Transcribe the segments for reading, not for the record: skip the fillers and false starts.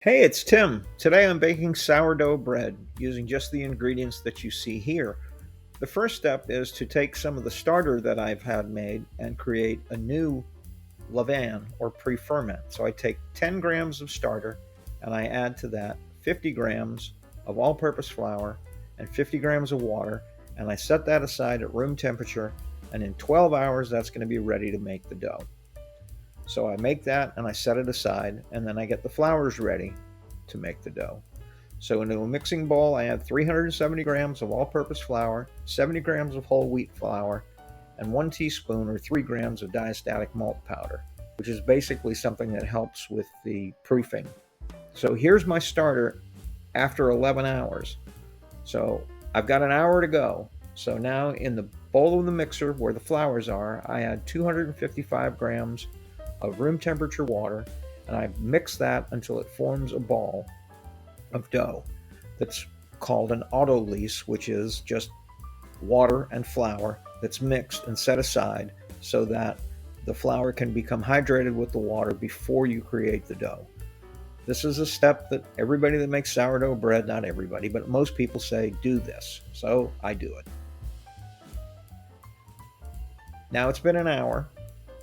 Hey, it's Tim. Today I'm baking sourdough bread using just the ingredients that you see here. The first step is to take some of the starter that I've had made and create a new levain or pre-ferment. So I take 10 grams of starter and I add to that 50 grams of all-purpose flour and 50 grams of water, and I set that aside at room temperature, and in 12 hours that's going to be ready to make the dough. So I make that and I set it aside, and then I get the flours ready to make the dough. So into a mixing bowl, I add 370 grams of all-purpose flour, 70 grams of whole wheat flour, and 1 teaspoon or 3 grams of diastatic malt powder, which is basically something that helps with the proofing. So here's my starter after 11 hours. So I've got an hour to go. So now in the bowl of the mixer where the flours are, I add 255 grams of room temperature water, and I mix that until it forms a ball of dough that's called an Autolyse, which is just water and flour that's mixed and set aside so that the flour can become hydrated with the water before you create the dough. This is a step that everybody that makes sourdough bread, not everybody, but most people say do this. So I do it. Now it's been an hour,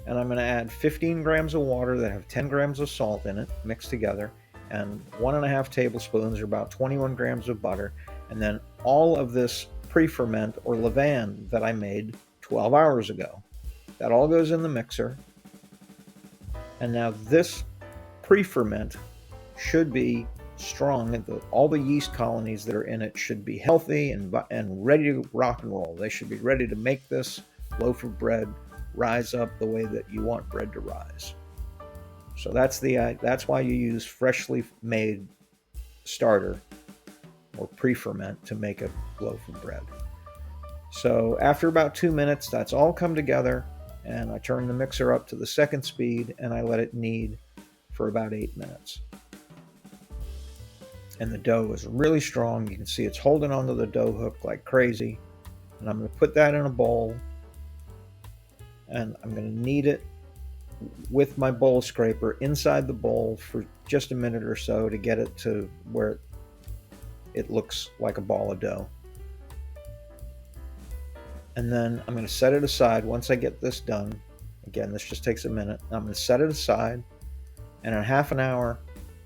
and I'm going to add 15 grams of water that have 10 grams of salt in it mixed together, and 1.5 tablespoons or about 21 grams of butter, and then all of this pre-ferment or levain that I made 12 hours ago. That all goes in the mixer, and now this pre-ferment should be strong, and all the yeast colonies that are in it should be healthy and ready to rock and roll. They should be ready to make this loaf of bread rise up the way that you want bread to rise. So that's why you use freshly made starter or pre-ferment to make a loaf of bread. So after about 2 minutes, that's all come together, and I turn the mixer up to the second speed and I let it knead for about 8 minutes. And the dough is really strong. You can see it's holding onto the dough hook like crazy. And I'm going to put that in a bowl, and I'm going to knead it with my bowl scraper inside the bowl for just a minute or so to get it to where it looks like a ball of dough. And then I'm going to set it aside once I get this done. Again, this just takes a minute. I'm going to set it aside, and in half an hour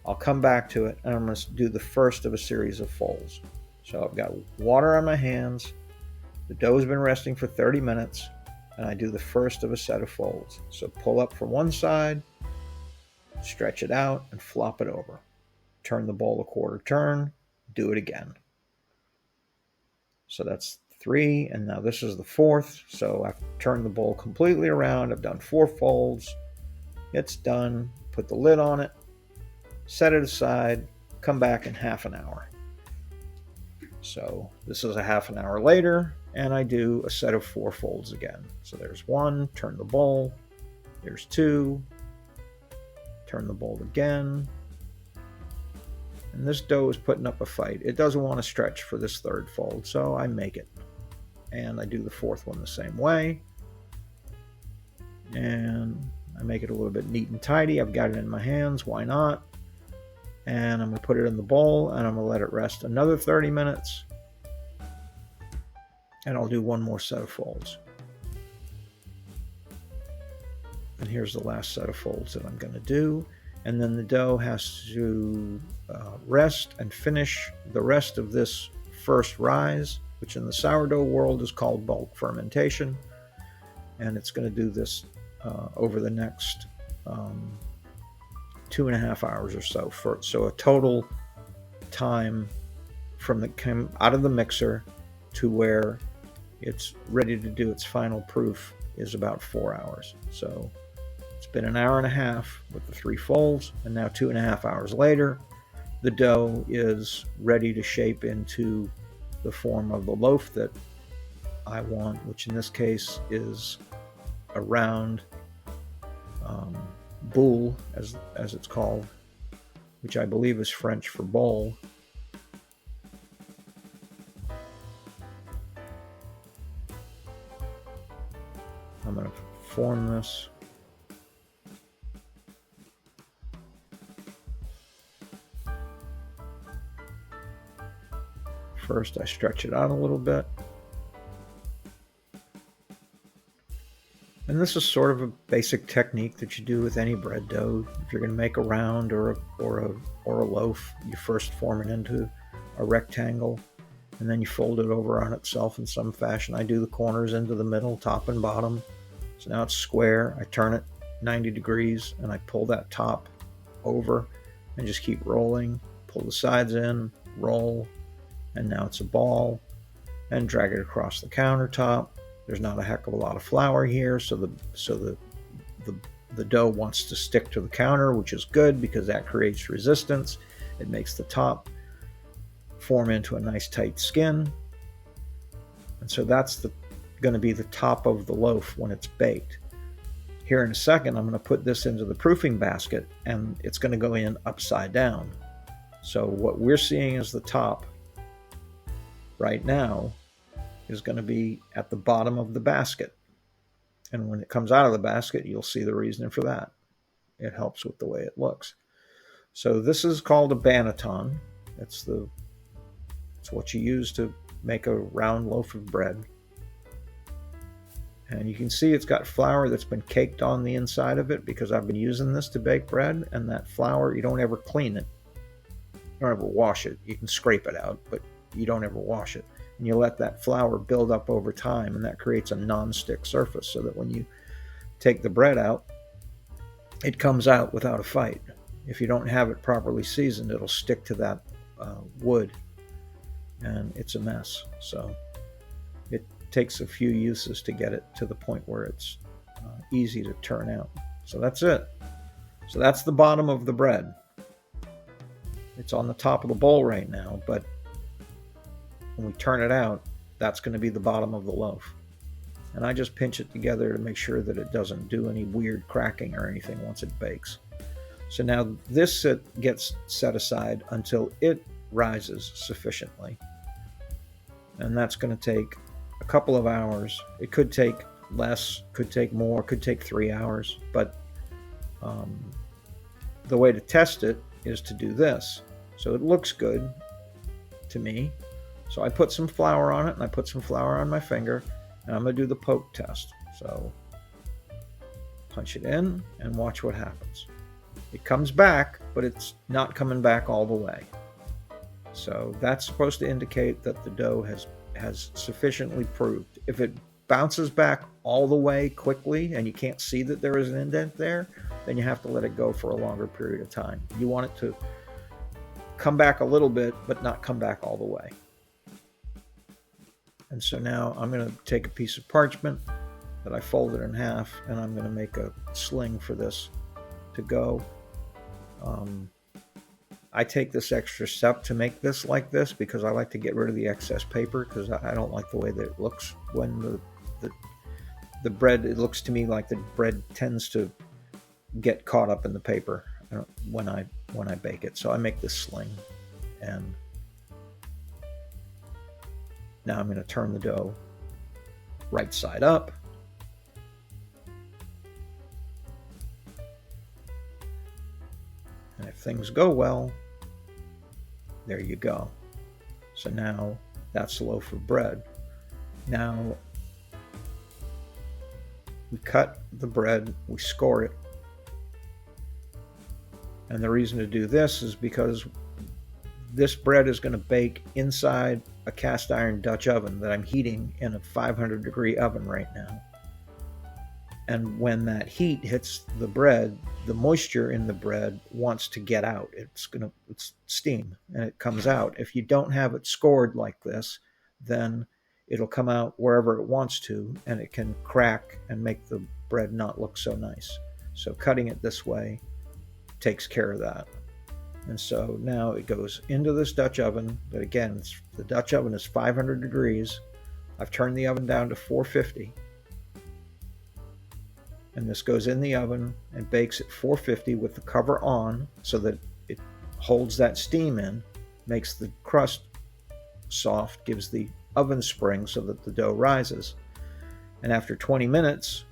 I'll come back to it, and I'm going to do the first of a series of folds. So I've got water on my hands, the dough has been resting for 30 minutes, and I do the first of a set of folds. So pull up from one side, stretch it out, and flop it over. Turn the bowl a quarter turn, do it again. So that's 3, and now this is the 4th. So I've turned the bowl completely around. I've done 4 folds. It's done. Put the lid on it, set it aside, come back in half an hour. So this is a half an hour later, and I do a set of 4 folds again. So there's 1, turn the bowl, there's 2, turn the bowl again, and this dough is putting up a fight. It doesn't want to stretch for this 3rd fold, so I make it. And I do the 4th one the same way, and I make it a little bit neat and tidy. I've got it in my hands, why not? And I'm going to put it in the bowl, and I'm going to let it rest another 30 minutes. And I'll do 1 more set of folds. And here's the last set of folds that I'm going to do. And then the dough has to rest and finish the rest of this first rise, which in the sourdough world is called bulk fermentation. And it's going to do this over the next 2.5 hours or so. So a total time from out of the mixer to where it's ready to do its final proof is about 4 hours. So it's been an hour and a half with the 3 folds, and now 2.5 hours later, the dough is ready to shape into the form of the loaf that I want, which in this case is a round boule, as it's called, which I believe is French for bowl. I'm going to form this. First, I stretch it out a little bit. And this is sort of a basic technique that you do with any bread dough. If you're going to make a round or a loaf, you first form it into a rectangle, and then you fold it over on itself in some fashion. I do the corners into the middle, top and bottom. So now it's square. I turn it 90 degrees, and I pull that top over and just keep rolling. Pull the sides in, roll, and now it's a ball, and drag it across the countertop. There's not a heck of a lot of flour here, so the dough wants to stick to the counter, which is good because that creates resistance. It makes the top form into a nice tight skin. And so that's going to be the top of the loaf when it's baked. Here in a second, I'm going to put this into the proofing basket, and it's going to go in upside down. So what we're seeing as the top right now is going to be at the bottom of the basket. And when it comes out of the basket, you'll see the reason for that. It helps with the way it looks. So this is called a banneton. It's what you use to make a round loaf of bread. And you can see it's got flour that's been caked on the inside of it because I've been using this to bake bread. And that flour, you don't ever clean it. You don't ever wash it. You can scrape it out, but you don't ever wash it. And you let that flour build up over time, and that creates a non-stick surface so that when you take the bread out, it comes out without a fight. If you don't have it properly seasoned, it'll stick to that wood, and it's a mess. So it takes a few uses to get it to the point where it's easy to turn out. So that's it. So that's the bottom of the bread. It's on the top of the bowl right now, but when we turn it out, that's going to be the bottom of the loaf. And I just pinch it together to make sure that it doesn't do any weird cracking or anything once it bakes. So now this gets set aside until it rises sufficiently. And that's going to take a couple of hours. It could take less, could take more, could take 3 hours. But the way to test it is to do this. So it looks good to me. So I put some flour on it, and I put some flour on my finger, and I'm going to do the poke test. So punch it in and watch what happens. It comes back, but it's not coming back all the way. So that's supposed to indicate that the dough has sufficiently proved. If it bounces back all the way quickly and you can't see that there is an indent there, then you have to let it go for a longer period of time. You want it to come back a little bit, but not come back all the way. And so now I'm going to take a piece of parchment that I folded in half, and I'm going to make a sling for this to go. I take this extra step to make this like this because I like to get rid of the excess paper because I don't like the way that it looks when the bread, it looks to me like the bread tends to get caught up in the paper when I bake it. So I make this sling, and now I'm going to turn the dough right side up. And if things go well, there you go. So now that's a loaf of bread. Now we cut the bread, we score it. And the reason to do this is because this bread is going to bake inside a cast iron Dutch oven that I'm heating in a 500 degree oven right now. And when that heat hits the bread, the moisture in the bread wants to get out. It's steam, and it comes out. If you don't have it scored like this, then it'll come out wherever it wants to, and it can crack and make the bread not look so nice. So cutting it this way takes care of that. And so now it goes into this Dutch oven. But again, the Dutch oven is 500 degrees. I've turned the oven down to 450. And this goes in the oven and bakes at 450 with the cover on so that it holds that steam in, makes the crust soft, gives the oven spring so that the dough rises. And after 20 minutes,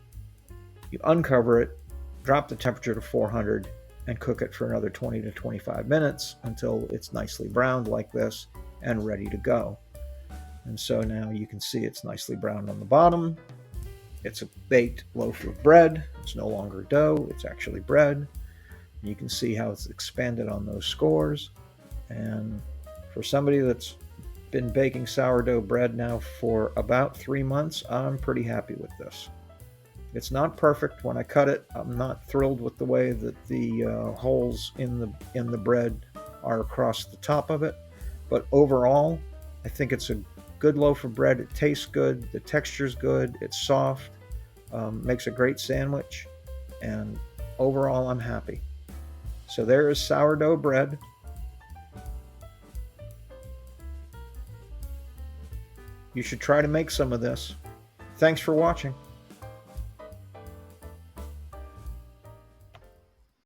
you uncover it, drop the temperature to 400, and cook it for another 20 to 25 minutes until it's nicely browned like this. and ready to go. And so now you can see it's nicely browned on the bottom. It's a baked loaf of bread. It's no longer dough, it's actually bread. You can see how it's expanded on those scores. And for somebody that's been baking sourdough bread now for about 3 months, I'm pretty happy with this. It's not perfect. When I cut it, I'm not thrilled with the way that the holes in the bread are across the top of it. But overall, I think it's a good loaf of bread. It tastes good. The texture's good. It's soft. Makes a great sandwich. And overall, I'm happy. So there is sourdough bread. You should try to make some of this. Thanks for watching.